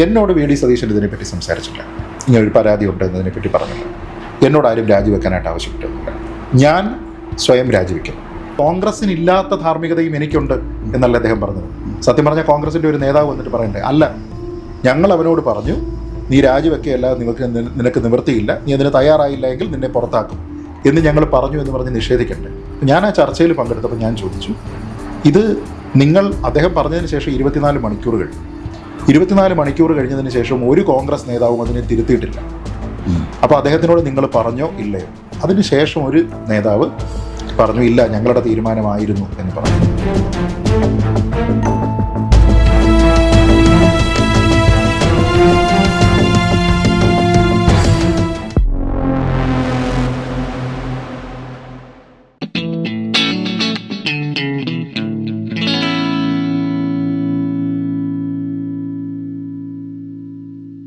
എന്നോട് V D Satheesan ഇതിനെപ്പറ്റി സംസാരിച്ചില്ല. ഇങ്ങനൊരു പരാതി ഉണ്ട് എന്നതിനെപ്പറ്റി പറഞ്ഞില്ല. എന്നോട് ആരും രാജിവെക്കാനായിട്ട് ആവശ്യപ്പെട്ടിട്ടില്ല. ഞാൻ സ്വയം രാജിവെക്കും. കോൺഗ്രസിന് ഇല്ലാത്ത ധാർമ്മികതയും എനിക്കുണ്ട് എന്നല്ല അദ്ദേഹം പറഞ്ഞത്. സത്യം പറഞ്ഞാൽ കോൺഗ്രസിൻ്റെ ഒരു നേതാവ് വന്നിട്ട് പറയണ്ടേ, അല്ല, ഞങ്ങൾ അവനോട് പറഞ്ഞു നീ രാജിവെക്കുകയല്ല, നിനക്ക് നിവൃത്തിയില്ല, നീ അതിന് തയ്യാറായില്ല എങ്കിൽ നിന്നെ പുറത്താക്കും എന്ന് ഞങ്ങൾ പറഞ്ഞു എന്ന് പറഞ്ഞ് നിഷേധിക്കണ്ടേ. ഞാൻ ആ ചർച്ചയിൽ പങ്കെടുത്തപ്പോൾ ഞാൻ ചോദിച്ചു, ഇത് അദ്ദേഹം പറഞ്ഞതിന് ശേഷം 24 മണിക്കൂർ കഴിഞ്ഞതിന് ശേഷം ഒരു കോൺഗ്രസ് നേതാവും അതിനെ തിരുത്തിയിട്ടില്ല. അപ്പോൾ അദ്ദേഹത്തിനോട് നിങ്ങൾ പറഞ്ഞോ ഇല്ലയോ? അതിന് ശേഷം ഒരു നേതാവ് പറഞ്ഞു, ഇല്ല, ഞങ്ങളുടെ തീരുമാനമായിരുന്നു എന്ന് പറഞ്ഞു.